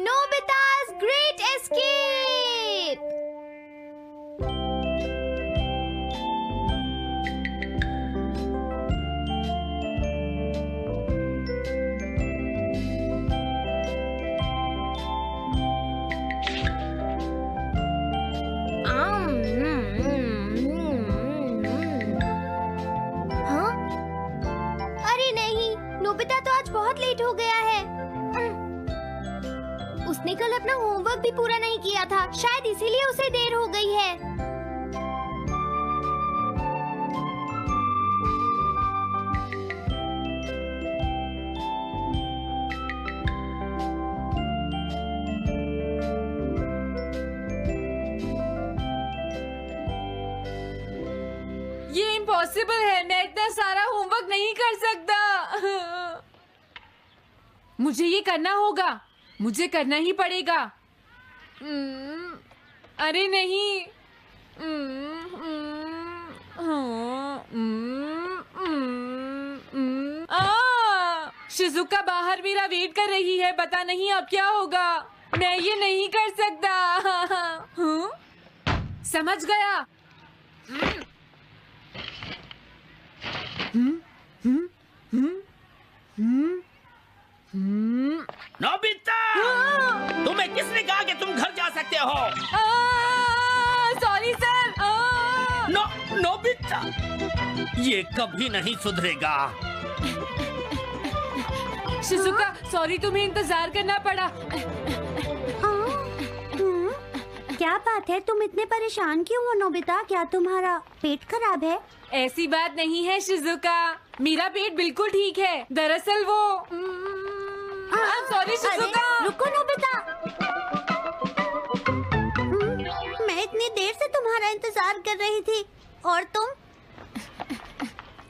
Nobita's Great Escape! हाँ? अरे नहीं, नोबिता तो आज बहुत लेट हो गया है। उसने कल अपना होमवर्क भी पूरा नहीं किया था, शायद इसीलिए उसे देर हो गई है। ये इम्पॉसिबल है, मैं इतना सारा होमवर्क नहीं कर सकता। मुझे ये करना होगा, मुझे करना ही पड़ेगा। अरे नहीं। शिजुका बाहर मेरा वेट कर रही है, पता नहीं अब क्या होगा। मैं ये नहीं कर सकता। समझ गया। नोबिता, तुम्हें किसने कहा कि तुम घर जा सकते हो? Sorry sir. नोबिता, ये कभी नहीं सुधरेगा। शिजुका, सॉरी तुम्हें इंतजार करना पड़ा। क्या बात है, तुम इतने परेशान क्यों हो नोबिता? क्या तुम्हारा पेट खराब है? ऐसी बात नहीं है शिजुका, मेरा पेट बिल्कुल ठीक है। दरअसल वो सॉरी शिजुका। रुको नोबिता, मैं इतनी देर से तुम्हारा इंतजार कर रही थी और तुम?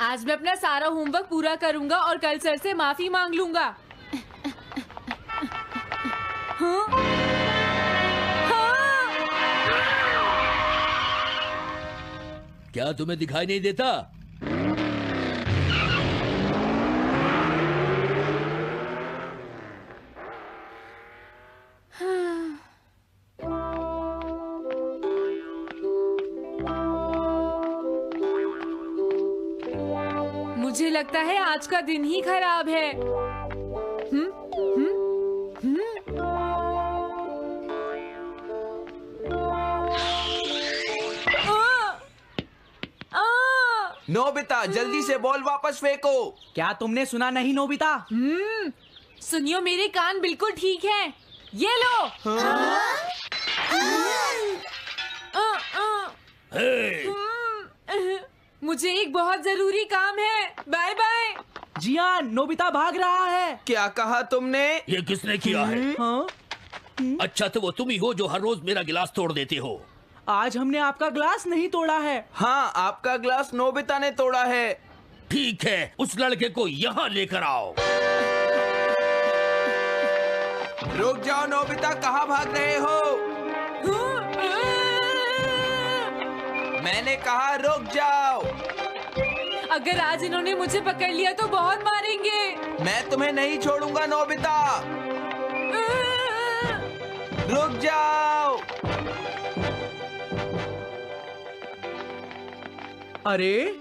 आज मैं अपना सारा होमवर्क पूरा करूंगा और कल सर से माफी मांग लूंगा। हाँ? हाँ? क्या तुम्हें दिखाई नहीं देता? मुझे लगता है आज का दिन ही खराब है। नोबिता, जल्दी से बॉल वापस फेंको। क्या तुमने सुना नहीं नोबिता? सुनियो, मेरे कान बिल्कुल ठीक हैं। ये लो। मुझे एक बहुत जरूरी काम है। Bye bye. जियान, नोबिता भाग रहा है। क्या कहा तुमने? ये किसने किया है? हाँ? अच्छा, तो वो तुम ही हो जो हर रोज मेरा गिलास तोड़ देते हो। आज हमने आपका ग्लास नहीं तोड़ा है। हाँ, आपका ग्लास नोबिता ने तोड़ा है। ठीक है, उस लड़के को यहाँ लेकर आओ। रुक जाओ नोबिता, कहाँ भाग रहे हो? मैंने कहा रुक जाओ। अगर आज इन्होंने मुझे पकड़ लिया तो बहुत मारेंगे। मैं तुम्हें नहीं छोड़ूंगा नोबिता, रुक जाओ। अरे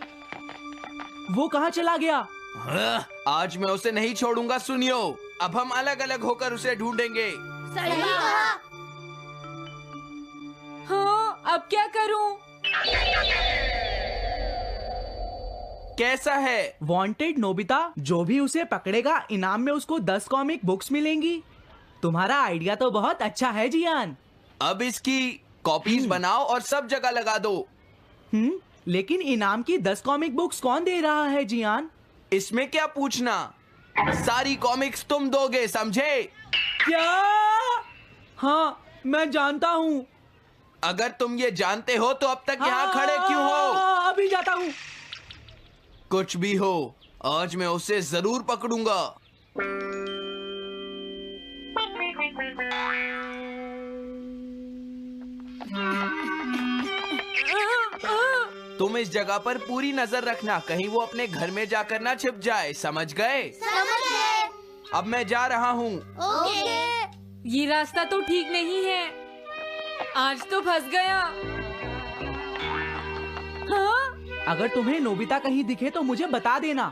वो कहाँ चला गया? आज मैं उसे नहीं छोड़ूंगा। सुनियो, अब हम अलग अलग होकर उसे ढूंढेंगे। सही कहा। हाँ, अब क्या करूं? कैसा है? वांटेड नोबिता, जो भी उसे पकड़ेगा इनाम में उसको 10 कॉमिक बुक्स मिलेंगी। तुम्हारा आइडिया तो बहुत अच्छा है जियान। अब इसकी कॉपीज बनाओ और सब जगह लगा दो। लेकिन इनाम की 10 कॉमिक बुक्स कौन दे रहा है जियान? इसमें क्या पूछना, सारी कॉमिक्स तुम दोगे, समझे? क्या? हाँ, मैं जानता हूँ। अगर तुम ये जानते हो तो अब तक यहाँ खड़े क्यों हो? अभी जाता हूँ। कुछ भी हो, आज मैं उसे जरूर पकड़ूंगा। तुम इस जगह पर पूरी नजर रखना, कहीं वो अपने घर में जाकर ना छिप जाए, समझ गए? समझ गए। अब मैं जा रहा हूँ। ओके। ये रास्ता तो ठीक नहीं है। आज तो फंस गया। हाँ? अगर तुम्हें नोबिता कहीं दिखे तो मुझे बता देना।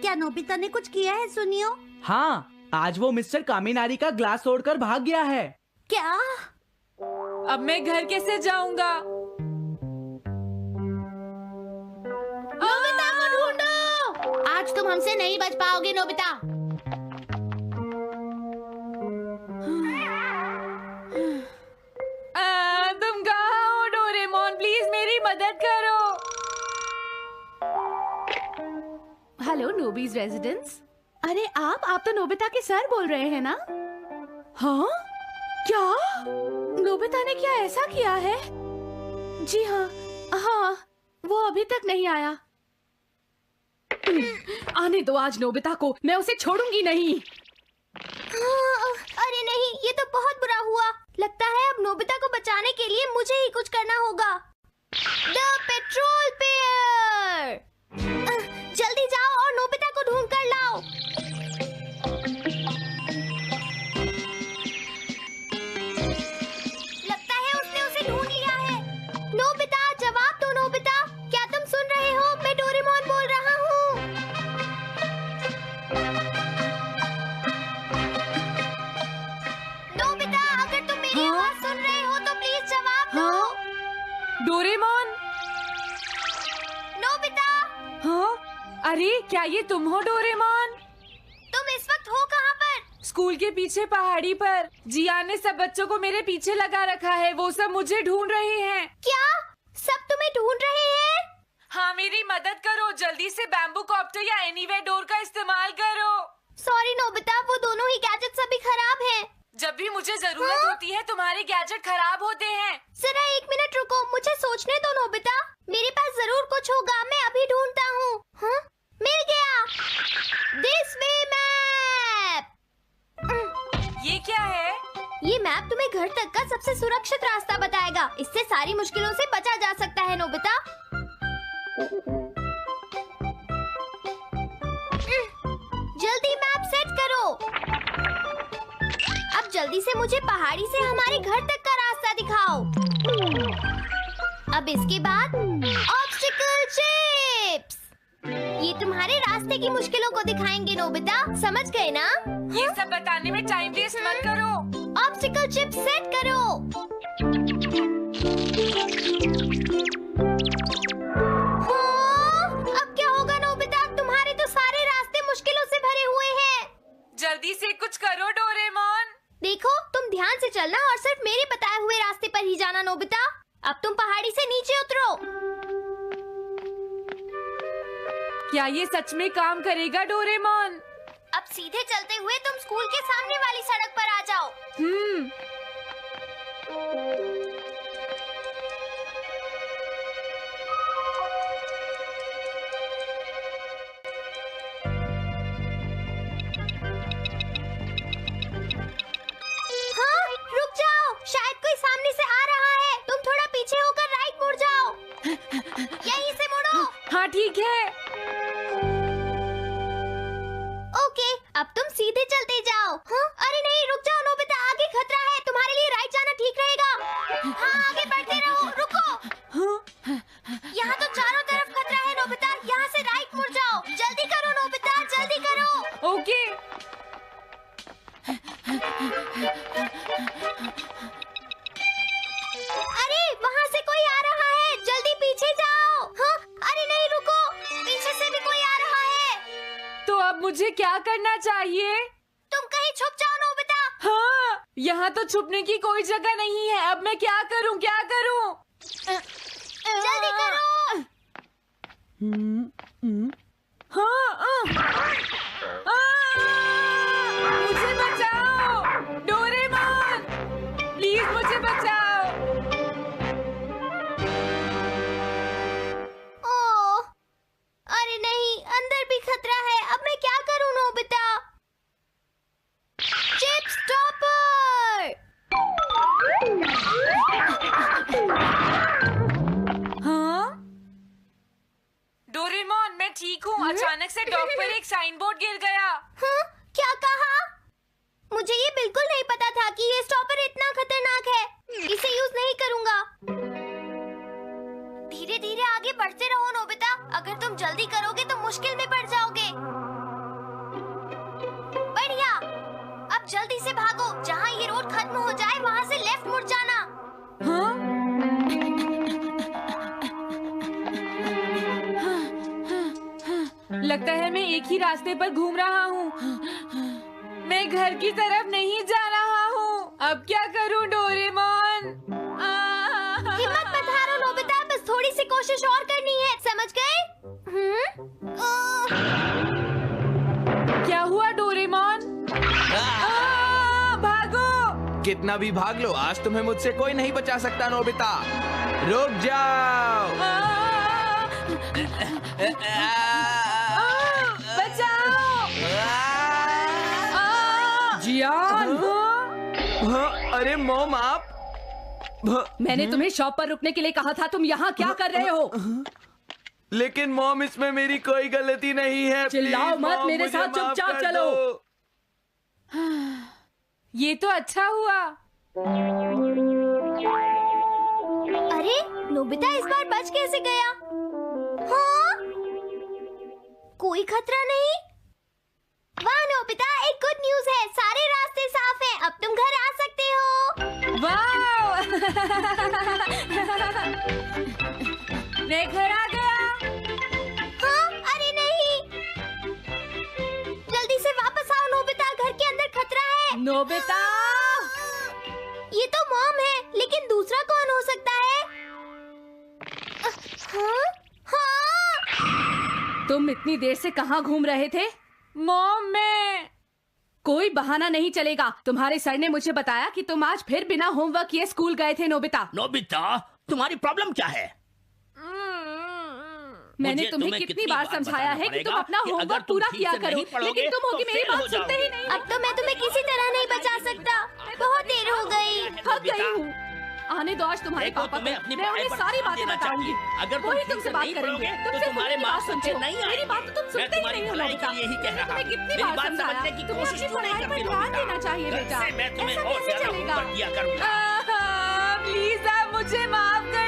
क्या नोबिता ने कुछ किया है सुनियो? हाँ, आज वो मिस्टर कामिनारी का ग्लास तोड़कर भाग गया है। क्या? अब मैं घर कैसे जाऊंगा? नोबिता को ढूंढो। आज तुम हमसे नहीं बच पाओगे नोबिता। तुम कहाँ हो डोरेमोन? प्लीज मेरी मदद करो। Hello Nobi's residence. अरे आप तो नोबिता के सर बोल रहे हैं ना? हाँ? क्या? नोबिता ने क्या ऐसा किया है? जी हाँ, हाँ, वो अभी तक नहीं आया। आने दो आज नोबिता को, मैं उसे छोड़ूंगी नहीं। अरे नहीं, ये तो बहुत बुरा हुआ। लगता है अब नोबिता को बचाने के लिए मुझे ही कुछ करना होगा। द पेट्रोल पेयर, जल्दी जाओ और नोबिता को ढूंढ कर लाओ। लगता है उसने उसे ढूंढ लिया है। नोबिता, जवाब दो नोबिता। क्या तुम सुन रहे हो? मैं डोरेमोन बोल रहा हूँ। नोबिता, अगर तुम मेरी आवाज सुन रहे हो तो प्लीज जवाब दो। डोरेमोन? नोबिता, हाँ? अरे क्या ये तुम हो डोरेमोन? तुम इस वक्त हो कहाँ पर? स्कूल के पीछे पहाड़ी पर। जियान ने सब बच्चों को मेरे पीछे लगा रखा है। वो सब मुझे ढूंढ रहे हैं। क्या? सब तुम्हें ढूंढ रहे हैं? हाँ, मेरी मदद करो। जल्दी से बैम्बू कॉप्टर या एनीवेयर डोर का इस्तेमाल करो। सॉरी नोबिता, वो दोनों ही गैजेट्स अभी खराब हैं। जब भी मुझे जरूरत होती है तुम्हारे गैजेट खराब होते हैं। जरा 1 मिनट रुको, मुझे सोचने दो नोबिता। मेरे पास जरूर कुछ होगा, मैं अभी ढूंढता हूँ। हाँ? मिल गया। This way map. ये क्या है? ये मैप तुम्हें घर तक का सबसे सुरक्षित रास्ता बताएगा। इससे सारी मुश्किलों से बचा जा सकता है नोबिता। जल्दी मैप सेट करो। अब जल्दी से मुझे पहाड़ी से हमारे घर तक का रास्ता दिखाओ। अब इसके बाद ऑब्स्टिकल चिप्स। ये तुम्हारे रास्ते की मुश्किलों को दिखाएंगे नोबिता, समझ गए ना? ये सब बताने में टाइम वेस्ट मत करो। ऑब्स्टिकल चिप्स सेट करो। हाँ, अब क्या होगा नोबिता? तुम्हारे तो सारे रास्ते मुश्किलों से भरे हुए हैं। जल्दी से कुछ करो डोरेमोन। देखो, तुम ध्यान से चलना और सिर्फ मेरे बताए हुए रास्ते पर ही जाना नोबिता। अब तुम पहाड़ी से नीचे उतरो। क्या ये सच में काम करेगा डोरेमोन? अब सीधे चलते हुए तुम स्कूल के सामने वाली सड़क पर आ जाओ। हाँ, रुक जाओ, शायद कोई सामने से आ रहा है। तुम थोड़ा पीछे होकर राइट मुड़ जाओ। यहीं से मुड़ो। हाँ ठीक है। ओके, अब तुम सीधे चलते जाओ। हाँ? अरे नहीं, रुक जाओ नोबिता, आगे खतरा है। तुम्हारे लिए राइट जाना ठीक रहेगा। हाँ, आगे बढ़ते रहो। रुको, यहाँ तो चारों तरफ खतरा है नोबिता। यहाँ से राइट मुड़ जाओ। जल्दी करो नोबिता, जल्दी करो। ओके। अरे वहाँ से कोई आ रहा है, जल्दी पीछे जाओ। हाँ? अरे नहीं, रुको, पीछे से भी कोई आ रहा है। तो अब मुझे क्या करना चाहिए? तुम कहीं छुप जाओ नोबिता। हाँ, यहाँ तो छुपने की कोई जगह नहीं है। अब मैं क्या करूँ, क्या करूँ? जल्दी करो। हाँ, मुझे बचाओ डोरेमोन, प्लीज मुझे बचाओ। ओह, अरे नहीं, अंदर भी खतरा है। अब मैं क्या करूं नोबिता? Chip stopper. हाँ? डोरेमोन, मैं ठीक हूँ। अचानक से डॉक पर एक साइन बोर्ड गिर गया। हाँ? क्या कहा? मुझे ये बिल्कुल नहीं पता था कि ये इसे यूज नहीं करूँगा। धीरे धीरे आगे बढ़ते रहो नोबिता। अगर तुम जल्दी करोगे तो मुश्किल में पड़ जाओगे। बढ़िया। अब जल्दी से भागो। जहाँ ये रोड खत्म हो जाए वहाँ से लेफ्ट मुड़ जाना। हाँ? लगता है मैं एक ही रास्ते पर घूम रहा हूँ। मैं घर की तरफ नहीं जा रहा हूँ। अब क्या करूँ डोरेमोन? हिम्मत मत हारो नोबिता, बस थोड़ी सी कोशिश और करनी है, समझ गए? क्या हुआ डोरेमोन? भागो! कितना भी भाग लो, आज तुम्हें मुझसे कोई नहीं बचा सकता नोबिता। रुक जाओ। बचाओ! जियान! हाँ, अरे मॉम आप मैंने तुम्हें शॉप पर रुकने के लिए कहा था, तुम यहाँ क्या कर रहे हो? लेकिन मॉम इसमें मेरी कोई गलती नहीं है। चिल्लाओ प्लीज, मत, मॉम, मेरे मुझे साथ माफ चुपचाप कर चलो। दो। ये तो अच्छा हुआ। अरे नोबिता इस बार बच कैसे गया? हाँ? कोई खतरा नहीं? वाह नोबिता, एक गुड न्यूज़ है, सारे रास्ते साफ हैं, अब तुम घर आ सकते हो। वाओ! मैं घर आ गया। हाँ? अरे नहीं, जल्दी से वापस आओ नोबिता, घर के अंदर खतरा है। नोबिता! ये तो मॉम है, लेकिन दूसरा कौन हो सकता है? हाँ? हाँ? तुम इतनी देर से कहाँ घूम रहे थे? मॉम मैं कोई बहाना नहीं चलेगा। तुम्हारे सर ने मुझे बताया कि तुम आज फिर बिना होमवर्क किए स्कूल गए थे नोबिता। नोबिता, तुम्हारी प्रॉब्लम क्या है? मैंने मुझे तुम्हें कितनी बार समझाया है कि तुम अपना होमवर्क पूरा किया करो, लेकिन तुम होगी मेरी बात सुनते ही नहीं। अब तो मैं तुम्हें किसी तरह नहीं बचा सकता, बहुत देर हो गई। थक गई हूँ। आने दो आज तुम्हारे देखो, पापा तुम्हें को, अपनी मैं उन्हें पढ़ाई पर सारी ध्यान बातें देना बताऊंगी। चाहिए। अगर तुम वही ठीक तुमसे से बात नहीं करेंगे। पढ़ोगे, तुम तो सिर्फ तुम्हारे अपनी बात मार्क्स सुनते हो। अच्छे नहीं मेरी आएंगे। बात तो तुम मैं सुनते ही तुम्हारी नहीं हो भलाई नोबिता। के लिए यही कह मैंने रहा तुम्हें हूँ। कितनी मेरी बार बात समझाया, समझने की तुम्हें कोशिश अपनी क्यों नहीं पढ़ाई पर करती ध्यान नोबिता? देना चाहिए कल बेटा। से मैं तुम्हें ऐसा और कैसे ज्यादा चलेगा? होमवर्क दिया करूंगा। प्लीज आप मुझे माफ कर